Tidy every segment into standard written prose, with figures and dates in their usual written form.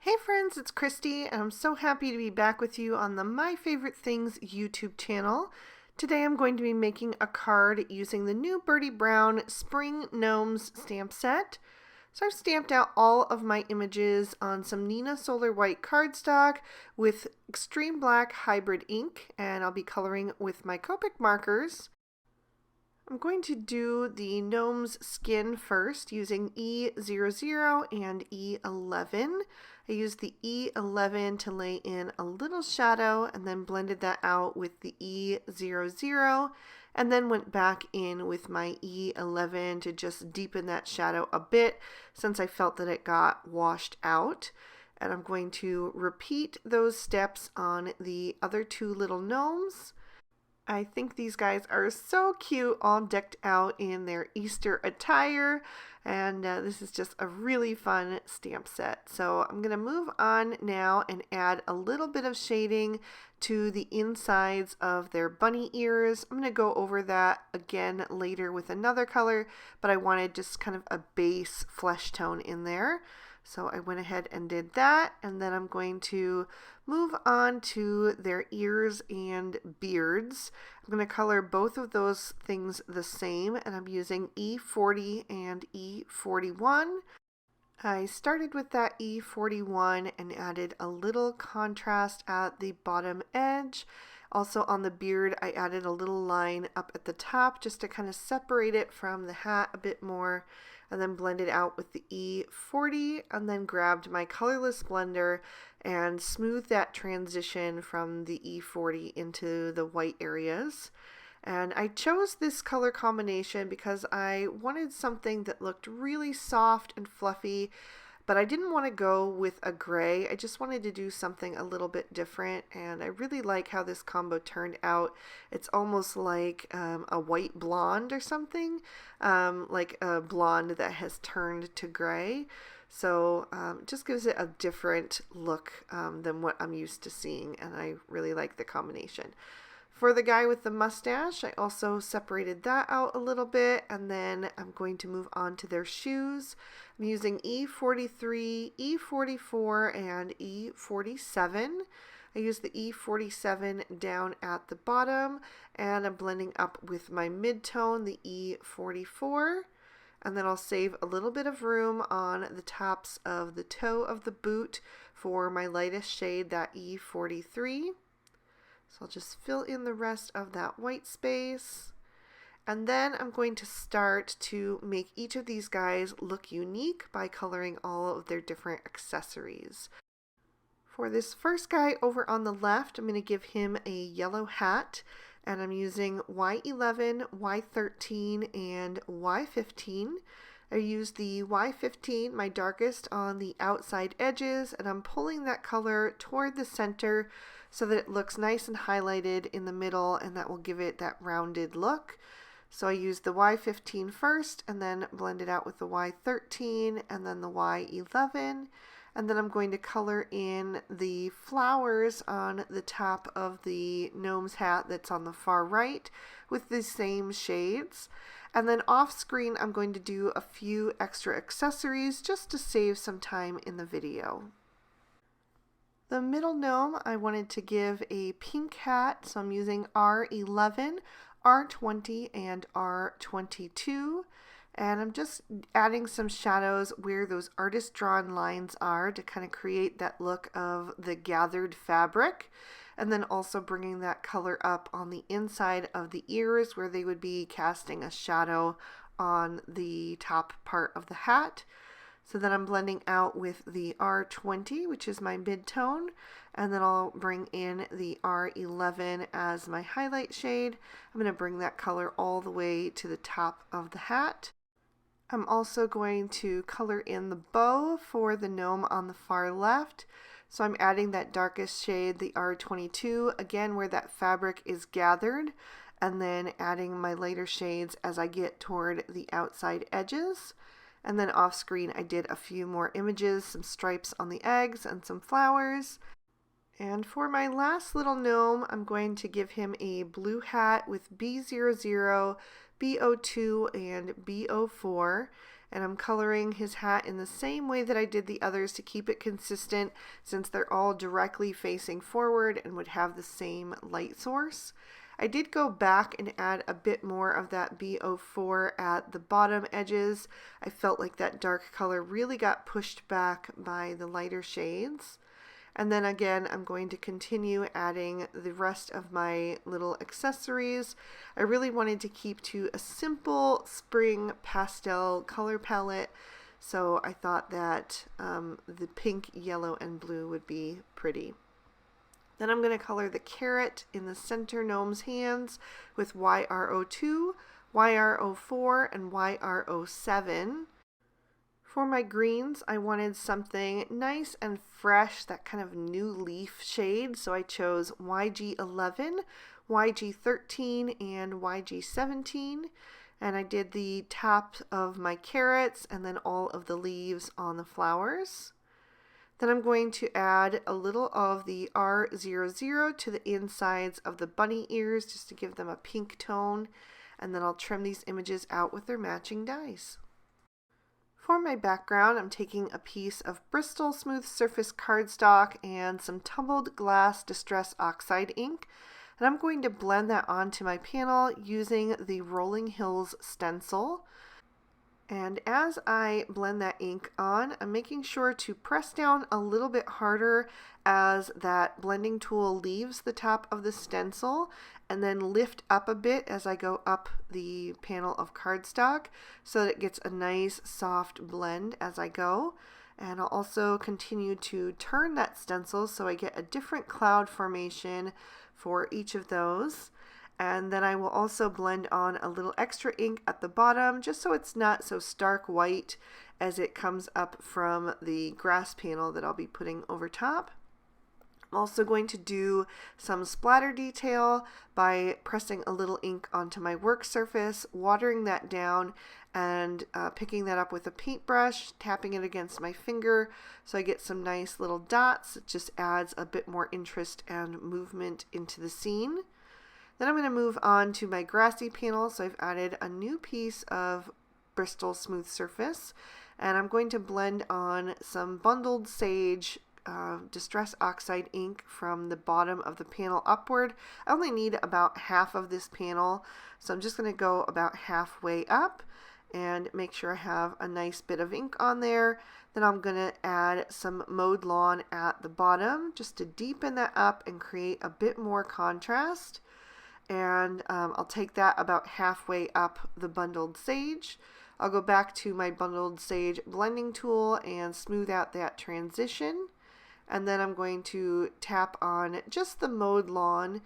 Hey friends, it's Christy, and I'm so happy to be back with you on the My Favorite Things YouTube channel. Today I'm going to be making a card using the new Birdie Brown Spring Gnomes stamp set. So I've stamped out all of my images on some Neenah Solar White cardstock with Extreme Black Hybrid ink, and I'll be coloring with my Copic markers. I'm going to do the gnome's skin first using E00 and E11. I used the E11 to lay in a little shadow and then blended that out with the E00 and then went back in with my E11 to just deepen that shadow a bit since I felt that it got washed out. And I'm going to repeat those steps on the other two little gnomes. I think these guys are so cute, all decked out in their Easter attire, and this is just a really fun stamp set. So I'm going to move on now and add a little bit of shading to the insides of their bunny ears. I'm going to go over that again later with another color, but I wanted just kind of a base flesh tone in there. So I went ahead and did that, and then I'm going to move on to their ears and beards. I'm going to color both of those things the same, and I'm using E40 and E41. I started with that E41 and added a little contrast at the bottom edge. Also on the beard, I added a little line up at the top just to kind of separate it from the hat a bit more, and then blended out with the E40, and then grabbed my colorless blender and smoothed that transition from the E40 into the white areas. And I chose this color combination because I wanted something that looked really soft and fluffy, but I didn't want to go with a gray. I just wanted to do something a little bit different, and I really like how this combo turned out. It's almost like a white blonde or something, like a blonde that has turned to gray. So it just gives it a different look than what I'm used to seeing, and I really like the combination. For the guy with the mustache, I also separated that out a little bit, and then I'm going to move on to their shoes. I'm using E43, E44, and E47. I use the E47 down at the bottom, and I'm blending up with my mid-tone, the E44. And then I'll save a little bit of room on the tops of the toe of the boot for my lightest shade, that E43. So I'll just fill in the rest of that white space. And then I'm going to start to make each of these guys look unique by coloring all of their different accessories. For this first guy over on the left, I'm going to give him a yellow hat, and I'm using Y11, Y13, and Y15. I used the Y15, my darkest, on the outside edges, and I'm pulling that color toward the center so that it looks nice and highlighted in the middle, and that will give it that rounded look. So I used the Y15 first, and then blend it out with the Y13, and then the Y11. And then I'm going to color in the flowers on the top of the gnome's hat that's on the far right with the same shades. And then off screen, I'm going to do a few extra accessories just to save some time in the video. The middle gnome, I wanted to give a pink hat, so I'm using R11, R20, and R22. And I'm just adding some shadows where those artist drawn lines are to kind of create that look of the gathered fabric. And then also bringing that color up on the inside of the ears where they would be casting a shadow on the top part of the hat. So then I'm blending out with the R20, which is my mid-tone, and then I'll bring in the R11 as my highlight shade. I'm going to bring that color all the way to the top of the hat. I'm also going to color in the bow for the gnome on the far left. So I'm adding that darkest shade, the R22, again where that fabric is gathered, and then adding my lighter shades as I get toward the outside edges. And then off screen I did a few more images, some stripes on the eggs and some flowers. And for my last little gnome, I'm going to give him a blue hat with B00, B02 and B04. And I'm coloring his hat in the same way that I did the others to keep it consistent, since they're all directly facing forward and would have the same light source. I did go back and add a bit more of that B04 at the bottom edges. I felt like that dark color really got pushed back by the lighter shades. And then again, I'm going to continue adding the rest of my little accessories. I really wanted to keep to a simple spring pastel color palette, so I thought that the pink, yellow, and blue would be pretty. Then I'm going to color the carrot in the center gnome's hands with YR02, YR04, and YR07. For my greens, I wanted something nice and fresh, that kind of new leaf shade, so I chose YG11, YG13, and YG17, and I did the top of my carrots and then all of the leaves on the flowers. Then I'm going to add a little of the R00 to the insides of the bunny ears just to give them a pink tone, and then I'll trim these images out with their matching dies. For my background, I'm taking a piece of Bristol Smooth Surface cardstock and some tumbled glass Distress Oxide ink, and I'm going to blend that onto my panel using the Rolling Hills stencil. And as I blend that ink on, I'm making sure to press down a little bit harder as that blending tool leaves the top of the stencil, and then lift up a bit as I go up the panel of cardstock so that it gets a nice soft blend as I go. And I'll also continue to turn that stencil so I get a different cloud formation for each of those. And then I will also blend on a little extra ink at the bottom just so it's not so stark white as it comes up from the grass panel that I'll be putting over top. I'm also going to do some splatter detail by pressing a little ink onto my work surface, watering that down, and picking that up with a paintbrush, tapping it against my finger so I get some nice little dots. It just adds a bit more interest and movement into the scene. Then I'm going to move on to my grassy panel, so I've added a new piece of Bristol Smooth Surface, and I'm going to blend on some bundled sage Distress Oxide ink from the bottom of the panel upward. I only need about half of this panel, so I'm just going to go about halfway up and make sure I have a nice bit of ink on there. Then I'm going to add some mowed lawn at the bottom just to deepen that up and create a bit more contrast. And I'll take that about halfway up the bundled sage. I'll go back to my bundled sage blending tool and smooth out that transition. And then I'm going to tap on just the mowed lawn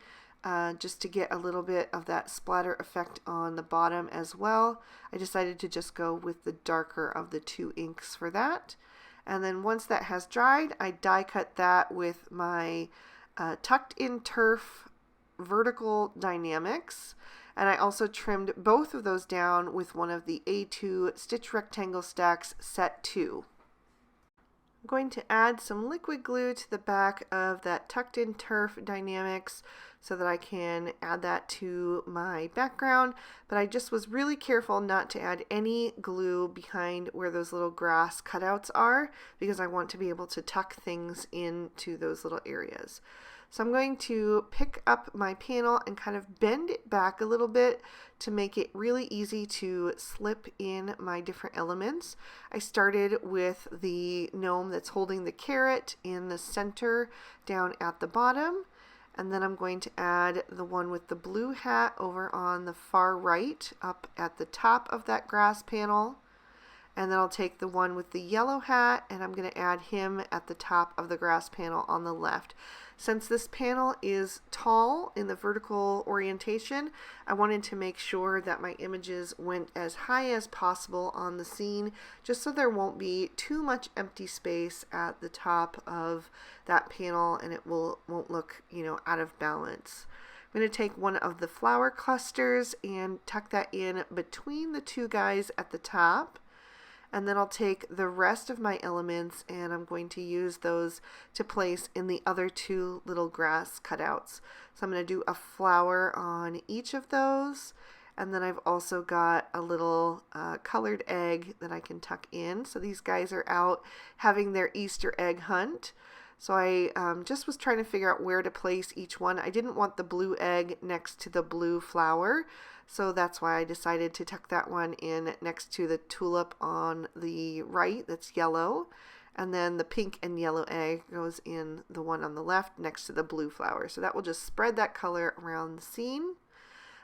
just to get a little bit of that splatter effect on the bottom as well. I decided to just go with the darker of the two inks for that. And then once that has dried, I die cut that with my tucked in turf vertical Die-namics, and I also trimmed both of those down with one of the A2 Stitch Rectangle Stacks Set 2. I'm going to add some liquid glue to the back of that tucked in turf Die-namics so that I can add that to my background, but I just was really careful not to add any glue behind where those little grass cutouts are because I want to be able to tuck things into those little areas. So I'm going to pick up my panel and kind of bend it back a little bit to make it really easy to slip in my different elements. I started with the gnome that's holding the carrot in the center down at the bottom, and then I'm going to add the one with the blue hat over on the far right up at the top of that grass panel. And then I'll take the one with the yellow hat and I'm going to add him at the top of the grass panel on the left. Since this panel is tall in the vertical orientation, I wanted to make sure that my images went as high as possible on the scene, just so there won't be too much empty space at the top of that panel and it won't look, out of balance. I'm going to take one of the flower clusters and tuck that in between the two guys at the top. And then I'll take the rest of my elements and I'm going to use those to place in the other two little grass cutouts. So I'm going to do a flower on each of those, And then I've also got a little colored egg that I can tuck in. So these guys are out having their Easter egg hunt. So I just was trying to figure out where to place each one. I didn't want the blue egg next to the blue flower, so that's why I decided to tuck that one in next to the tulip on the right that's yellow. And then the pink and yellow egg goes in the one on the left next to the blue flower. So that will just spread that color around the scene.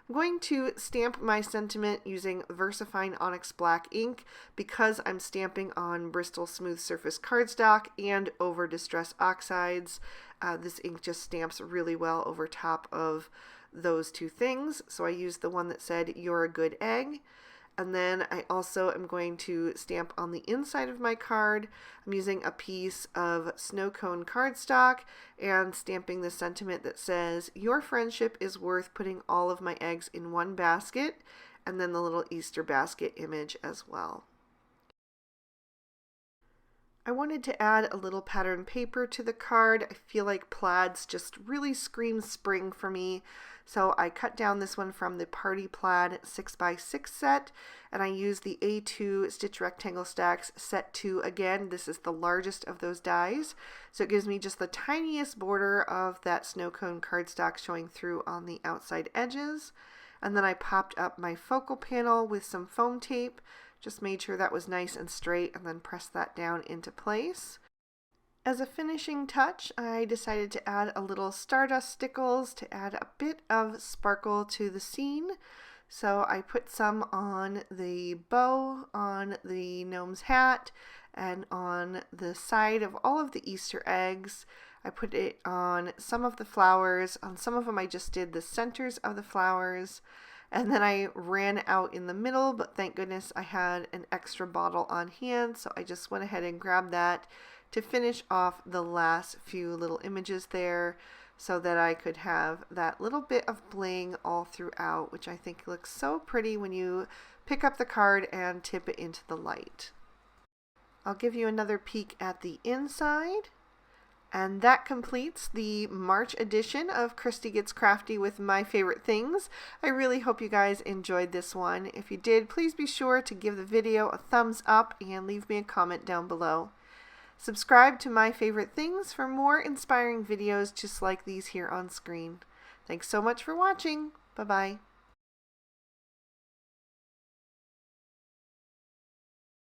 I'm going to stamp my sentiment using VersaFine Onyx Black ink because I'm stamping on Bristol Smooth Surface cardstock and over Distress Oxides. This ink just stamps really well over top of those two things. So I used the one that said, "You're a good egg." And then I also am going to stamp on the inside of my card. I'm using a piece of snow cone cardstock and stamping the sentiment that says, "Your friendship is worth putting all of my eggs in one basket," and then the little Easter basket image as well. I wanted to add a little pattern paper to the card. I feel like plaids just really scream spring for me. So I cut down this one from the Party Plaid 6x6 set, and I used the A2 Stitch Rectangle Stacks set 2 again. This is the largest of those dies. So it gives me just the tiniest border of that snow cone cardstock showing through on the outside edges. And then I popped up my focal panel with some foam tape. Just made sure that was nice and straight and then pressed that down into place. As a finishing touch, I decided to add a little Stardust Stickles to add a bit of sparkle to the scene. So I put some on the bow on the gnome's hat and on the side of all of the Easter eggs. I put it on some of the flowers. On some of them I just did the centers of the flowers. And then I ran out in the middle, but thank goodness I had an extra bottle on hand, so I just went ahead and grabbed that to finish off the last few little images there so that I could have that little bit of bling all throughout, which I think looks so pretty when you pick up the card and tip it into the light. I'll give you another peek at the inside. And that completes the March edition of Christy Gets Crafty with My Favorite Things. I really hope you guys enjoyed this one. If you did, please be sure to give the video a thumbs up and leave me a comment down below. Subscribe to My Favorite Things for more inspiring videos just like these here on screen. Thanks so much for watching. Bye-bye.